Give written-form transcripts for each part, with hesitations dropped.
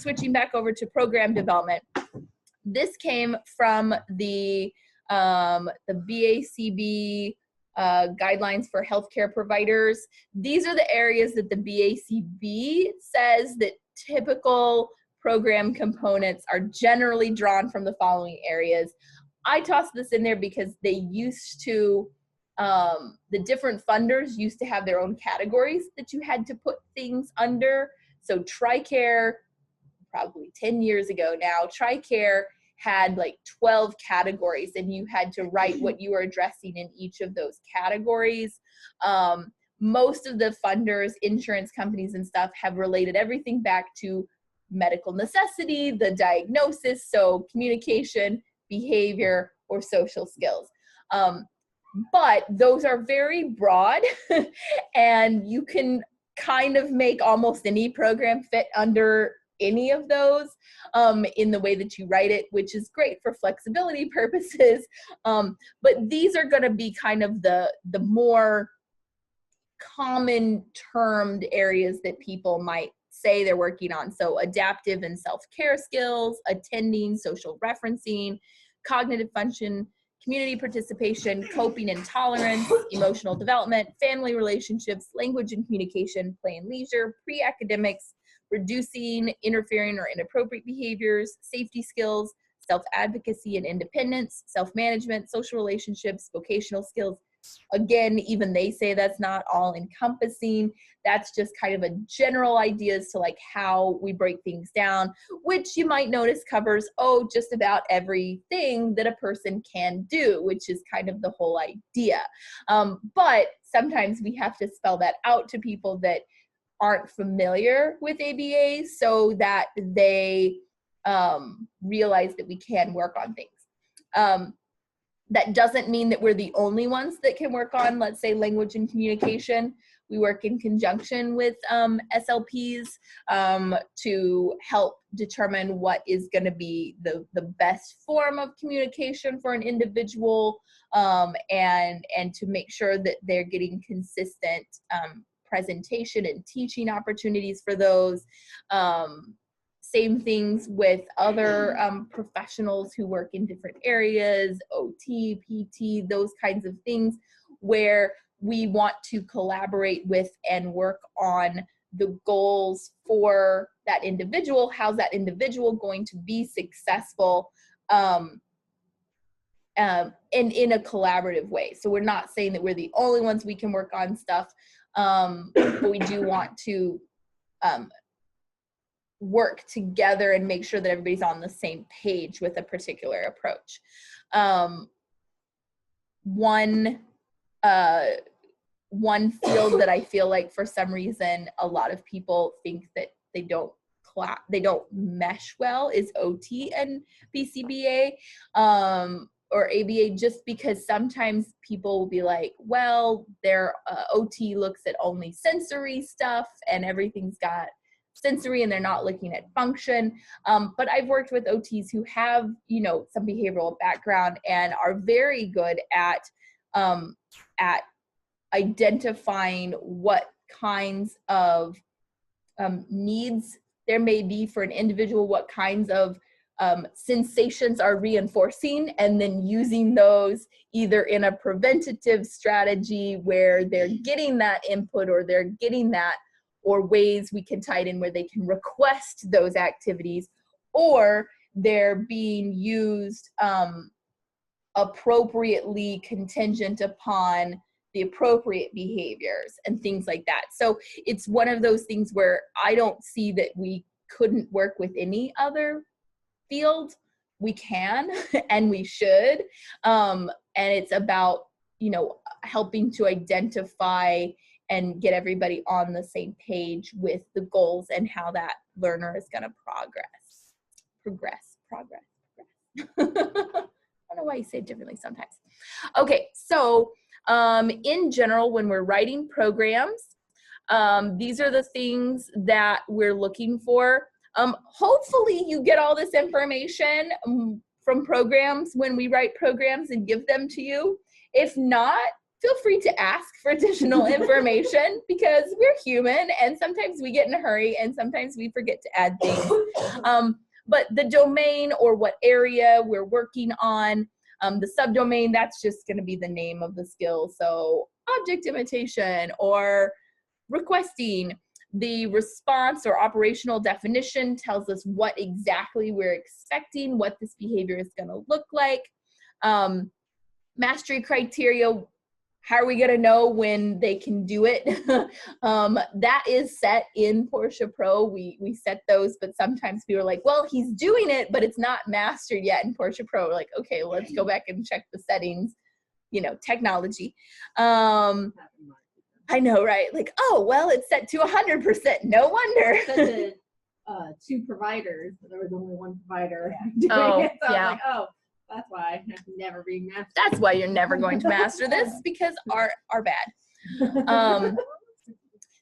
switching back over to program development, this came from the BACB guidelines for healthcare providers. These are the areas that the BACB says that typical program components are generally drawn from the following areas. I tossed this in there because they used to, the different funders used to have their own categories that you had to put things under. So TRICARE, probably 10 years ago now, TRICARE had like 12 categories, and you had to write what you were addressing in each of those categories. Most of the funders, insurance companies and stuff, have related everything back to medical necessity, the diagnosis, so communication, behavior, or social skills. But those are very broad, and you can kind of make almost any program fit under any of those in the way that you write it, which is great for flexibility purposes. But these are going to be kind of the more common termed areas that people might say they're working on. So adaptive and self-care skills, attending, social referencing, cognitive function, community participation, coping and tolerance, emotional development, family relationships, language and communication, play and leisure, pre-academics, reducing interfering or inappropriate behaviors, safety skills, self-advocacy and independence, self-management, social relationships, vocational skills. Again, even they say that's not all encompassing. That's just kind of a general idea as to like how we break things down, which you might notice covers, just about everything that a person can do, which is kind of the whole idea. But sometimes we have to spell that out to people that aren't familiar with ABA so that they realize that we can work on things. That doesn't mean that we're the only ones that can work on, let's say, language and communication. We work in conjunction with SLPs to help determine what is going to be the best form of communication for an individual, and to make sure that they're getting consistent presentation and teaching opportunities for those. Same things with other professionals who work in different areas, OT, PT, those kinds of things, where we want to collaborate with and work on the goals for that individual. How's that individual going to be successful in a collaborative way? So we're not saying that we're the only ones we can work on stuff, but we do want to work together and make sure that everybody's on the same page with a particular approach. One field that I feel like for some reason a lot of people think that they don't mesh well is OT and BCBA or ABA, just because sometimes people will be like, well, their OT looks at only sensory stuff and everything's got sensory and they're not looking at function. But I've worked with OTs who have, some behavioral background and are very good at identifying what kinds of needs there may be for an individual, what kinds of sensations are reinforcing, and then using those either in a preventative strategy where they're getting that input or they're getting that, or ways we can tie it in where they can request those activities, or they're being used appropriately contingent upon the appropriate behaviors and things like that. So it's one of those things where I don't see that we couldn't work with any other field. We can and we should. And it's about, helping to identify and get everybody on the same page with the goals and how that learner is going to progress. I don't know why you say it differently sometimes. Okay, so in general, when we're writing programs, these are the things that we're looking for. Hopefully you get all this information from programs when we write programs and give them to you. If not, feel free to ask for additional information because we're human and sometimes we get in a hurry and sometimes we forget to add things. But the domain or what area we're working on, the subdomain, that's just going to be the name of the skill. So object imitation or requesting. The response or operational definition tells us what exactly we're expecting, what this behavior is going to look like. Mastery criteria, how are we going to know when they can do it? That is set in Porsche Pro. We set those, but sometimes people are like, well, he's doing it, but it's not mastered yet in Porsche Pro. We're like, okay, let's go back and check the settings, you know, technology. I know, right? Like, oh, well, it's set to 100%. No wonder. Set to 2 providers, but there was only 1 provider doing it. So I was like, oh, that's why I'm never being mastered. That's why you're never going to master this, because are bad.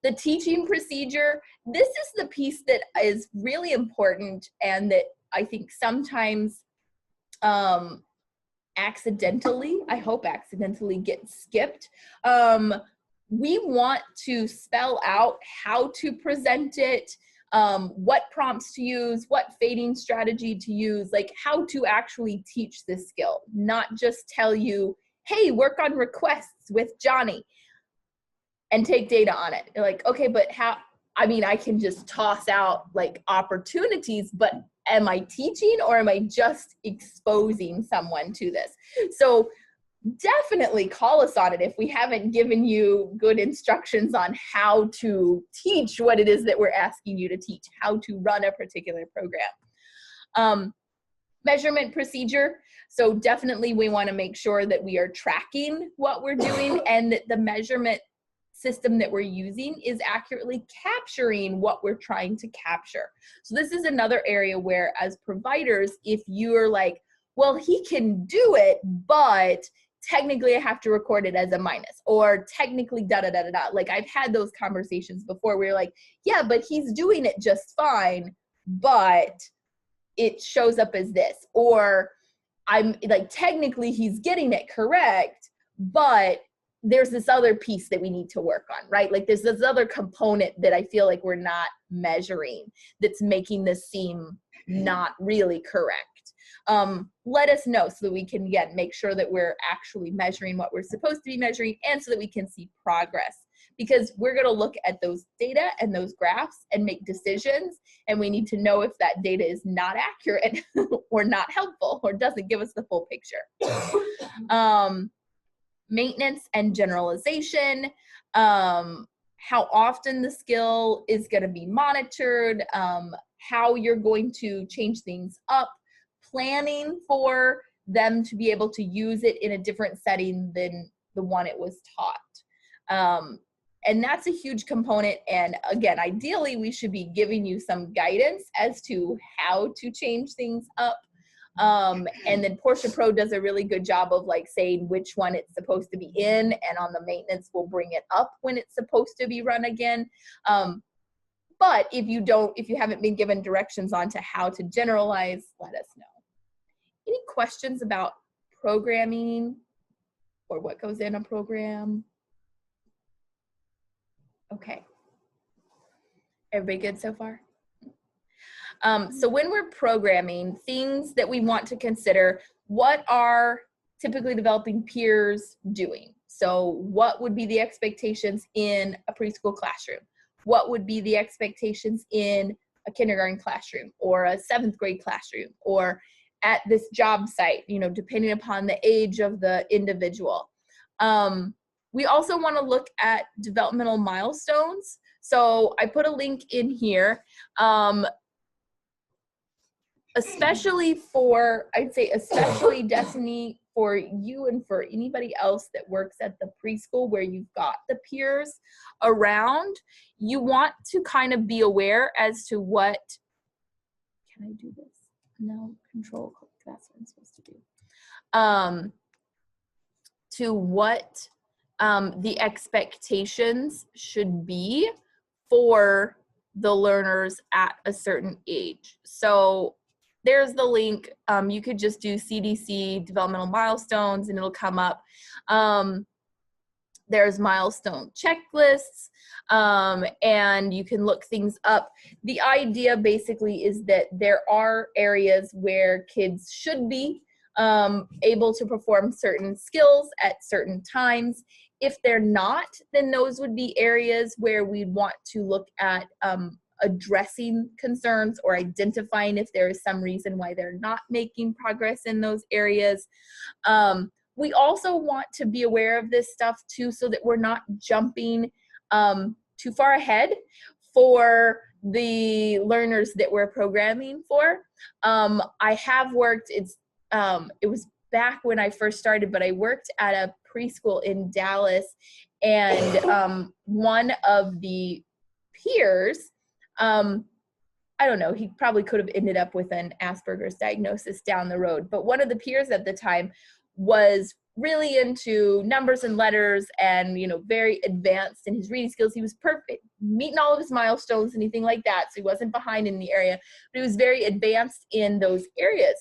The teaching procedure, this is the piece that is really important and that I think sometimes accidentally, I hope accidentally, gets skipped. We want to spell out how to present it, what prompts to use, what fading strategy to use, like how to actually teach this skill, not just tell you, hey, work on requests with Johnny and take data on it. You're like, okay, but how? I mean, I can just toss out like opportunities, but am I teaching or am I just exposing someone to this? So definitely call us on it if we haven't given you good instructions on how to teach what it is that we're asking you to teach, how to run a particular program. Measurement procedure. So definitely we want to make sure that we are tracking what we're doing and that the measurement system that we're using is accurately capturing what we're trying to capture. So this is another area where as providers, if you're like, well, he can do it, but technically I have to record it as a minus, or technically da-da-da-da-da. Like I've had those conversations before where you're like, yeah, but he's doing it just fine, but it shows up as this. Or I'm like, technically he's getting it correct, but there's this other piece that we need to work on, right? Like there's this other component that I feel like we're not measuring that's making this seem not really correct. Let us know so that we can, again, make sure that we're actually measuring what we're supposed to be measuring and so that we can see progress. Because we're going to look at those data and those graphs and make decisions, and we need to know if that data is not accurate or not helpful or doesn't give us the full picture. Maintenance and generalization, how often the skill is going to be monitored, how you're going to change things up, planning for them to be able to use it in a different setting than the one it was taught. And that's a huge component. And again, ideally, we should be giving you some guidance as to how to change things up. And then Porsche Pro does a really good job of like saying which one it's supposed to be in, and on the maintenance we'll bring it up when it's supposed to be run again. But if you haven't been given directions on to how to generalize, let us know. Any questions about programming or what goes in a program? Okay. Everybody good so far? So when we're programming, things that we want to consider, what are typically developing peers doing? So what would be the expectations in a preschool classroom? What would be the expectations in a kindergarten classroom or a 7th grade classroom or at this job site, you know, depending upon the age of the individual. We also want to look at developmental milestones. So I put a link in here. Especially for, I'd say especially Destiny, for you and for anybody else that works at the preschool where you've got the peers around, you want to kind of be aware as to what, can I do this? No, control, that's what I'm supposed to do. To what the expectations should be for the learners at a certain age. So there's the link. You could just do CDC developmental milestones and it'll come up. There's milestone checklists, and you can look things up. The idea basically is that there are areas where kids should be able to perform certain skills at certain times. If they're not, then those would be areas where we'd want to look at addressing concerns or identifying if there is some reason why they're not making progress in those areas. We also want to be aware of this stuff too, so that we're not jumping too far ahead for the learners that we're programming for. I have worked, it was back when I first started, but I worked at a preschool in Dallas, and one of the peers, I don't know, he probably could have ended up with an Asperger's diagnosis down the road, but one of the peers at the time was really into numbers and letters and, you know, very advanced in his reading skills. He was perfect, meeting all of his milestones, anything like that. So he wasn't behind in the area, but he was very advanced in those areas.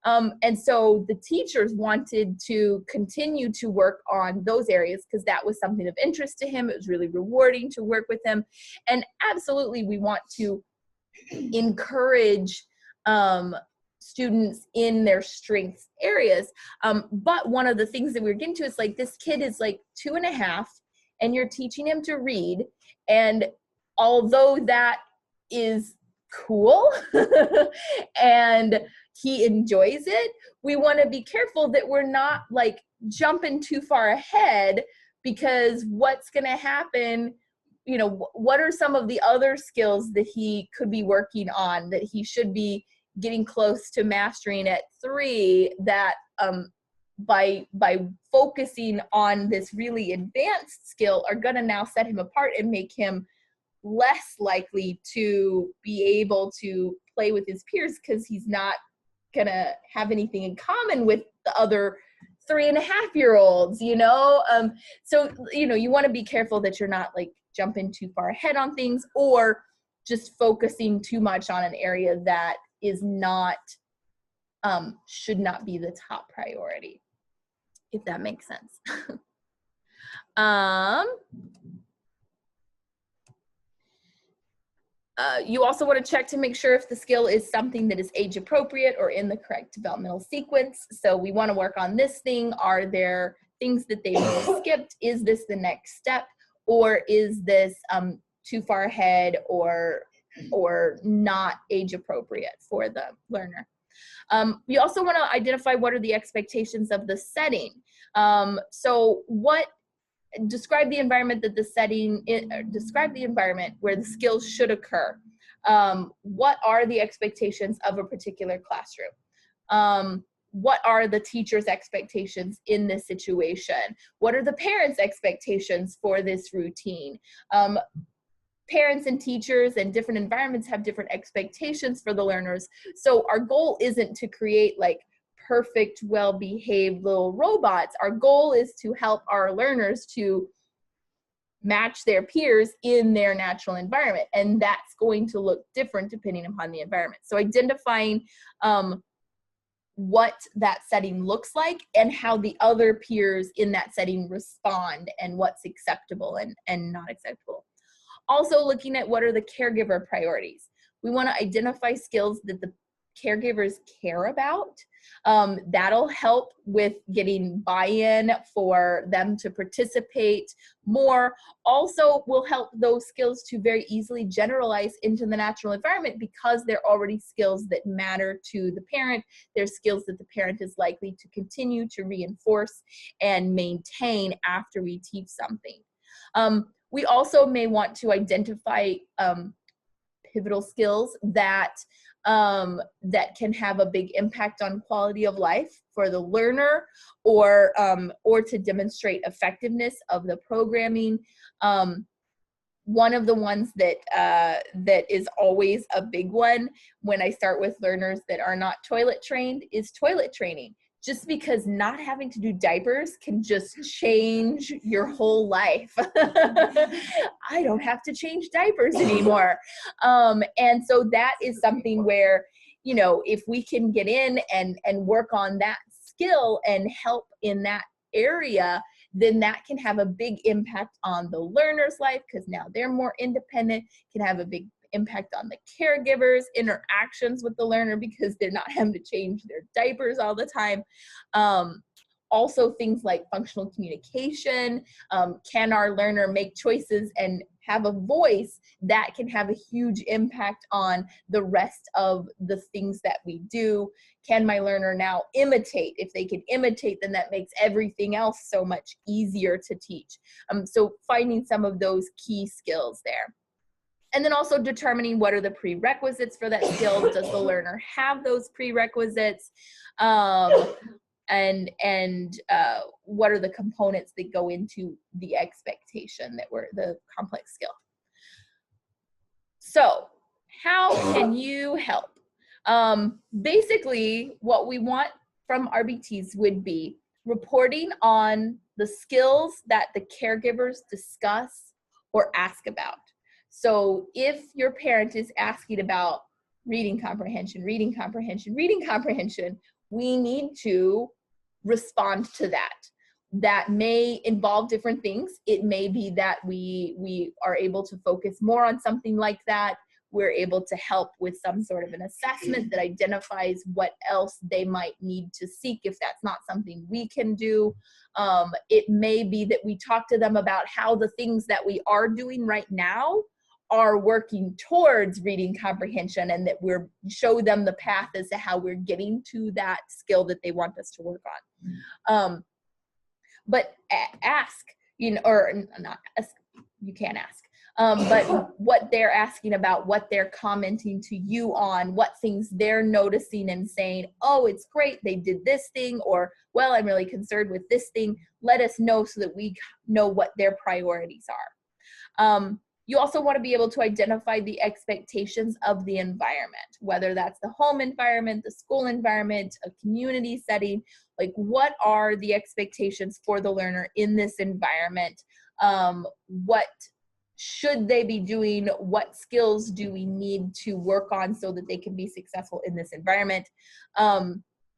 And so the teachers wanted to continue to work on those areas because that was something of interest to him. It was really rewarding to work with him. And absolutely, we want to encourage students in their strengths areas. But one of the things that we're getting to is like, this kid is like 2.5 and you're teaching him to read. And although that is cool and he enjoys it, we want to be careful that we're not like jumping too far ahead, because what's going to happen, you know, what are some of the other skills that he could be working on that he should be getting close to mastering at 3, that by focusing on this really advanced skill are going to now set him apart and make him less likely to be able to play with his peers because he's not going to have anything in common with the other 3.5-year-olds, you know? So, you know, you want to be careful that you're not like jumping too far ahead on things or just focusing too much on an area that is not, should not be the top priority, if that makes sense. You also want to check to make sure if the skill is something that is age appropriate or in the correct developmental sequence. So we want to work on this thing. Are there things that they've skipped? Is this the next step? Or is this too far ahead or not age appropriate for the learner? We also want to identify what are the expectations of the setting. So describe the environment that the setting, describe the environment where the skills should occur. What are the expectations of a particular classroom? What are the teacher's expectations in this situation? What are the parents' expectations for this routine? Parents and teachers and different environments have different expectations for the learners. So our goal isn't to create like perfect, well-behaved little robots. Our goal is to help our learners to match their peers in their natural environment. And that's going to look different depending upon the environment. So identifying what that setting looks like and how the other peers in that setting respond and what's acceptable and not acceptable. Also looking at what are the caregiver priorities. We want to identify skills that the caregivers care about. That'll help with getting buy-in for them to participate more. Also will help those skills to very easily generalize into the natural environment because they're already skills that matter to the parent. They're skills that the parent is likely to continue to reinforce and maintain after we teach something. We also may want to identify pivotal skills that can have a big impact on quality of life for the learner, or to demonstrate effectiveness of the programming. One of the ones that is always a big one when I start with learners that are not toilet trained is toilet training. Just because not having to do diapers can just change your whole life. I don't have to change diapers anymore. And so that is something where, you know, if we can get in and work on that skill and help in that area, then that can have a big impact on the learner's life, because now they're more independent, can have a big impact on the caregivers' interactions with the learner because they're not having to change their diapers all the time. Also things like functional communication. Can our learner make choices and have a voice? That can have a huge impact on the rest of the things that we do. Can my learner now imitate? If they can imitate, then that makes everything else so much easier to teach. So finding some of those key skills there. And then also determining what are the prerequisites for that skill. Does the learner have those prerequisites? And what are the components that go into the expectation that were the complex skill? So how can you help? Basically, what we want from RBTs would be reporting on the skills that the caregivers discuss or ask about. So if your parent is asking about reading comprehension, we need to respond to that. That may involve different things. It may be that we are able to focus more on something like that. We're able to help with some sort of an assessment that identifies what else they might need to seek if that's not something we can do. It may be that we talk to them about how the things that we are doing right now are working towards reading comprehension, and that we're show them the path as to how we're getting to that skill that they want us to work on. But ask, or not ask, you can't ask, but what they're asking about, what they're commenting to you on, what things they're noticing and saying, oh, it's great, they did this thing, or, well, I'm really concerned with this thing. Let us know so that we know what their priorities are. You also want to be able to identify the expectations of the environment, whether that's the home environment, the school environment, a community setting. Like, what are the expectations for the learner in this environment? What should they be doing? What skills do we need to work on so that they can be successful in this environment?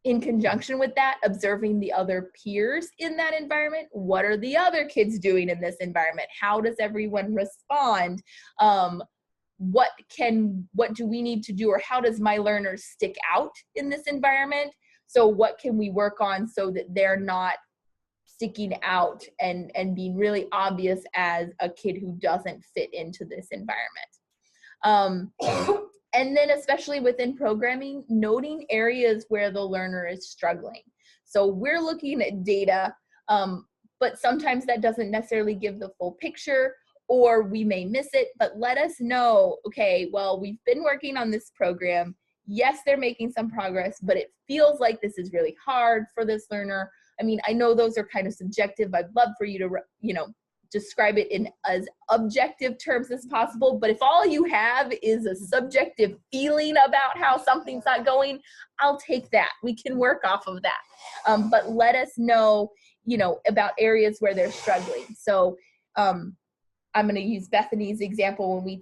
In conjunction with that, observing the other peers in that environment. What are the other kids doing in this environment? How does everyone respond? What do we need to do, or how does my learner stick out in this environment? So what can we work on so that they're not sticking out and being really obvious as a kid who doesn't fit into this environment? And then especially within programming, noting areas where the learner is struggling. So we're looking at data, but sometimes that doesn't necessarily give the full picture, or we may miss it, but let us know, okay, well, we've been working on this program. Yes, they're making some progress, but it feels like this is really hard for this learner. I mean, I know those are kind of subjective. I'd love for you to, describe it in as objective terms as possible, but if all you have is a subjective feeling about how something's not going, I'll take that. We can work off of that. But let us know, about areas where they're struggling. So I'm going to use Bethany's example. When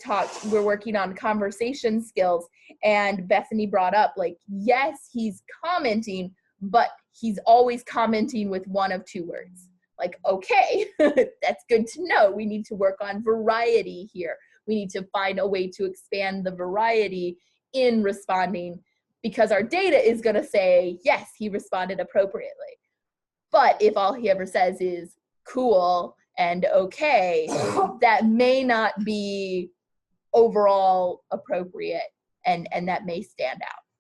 we're working on conversation skills, and Bethany brought up, like, yes, he's commenting, but he's always commenting with one of two words. Like, okay, that's good to know. We need to work on variety here. We need to find a way to expand the variety in responding, because our data is going to say, yes, he responded appropriately. But if all he ever says is cool and okay, that may not be overall appropriate, and that may stand out.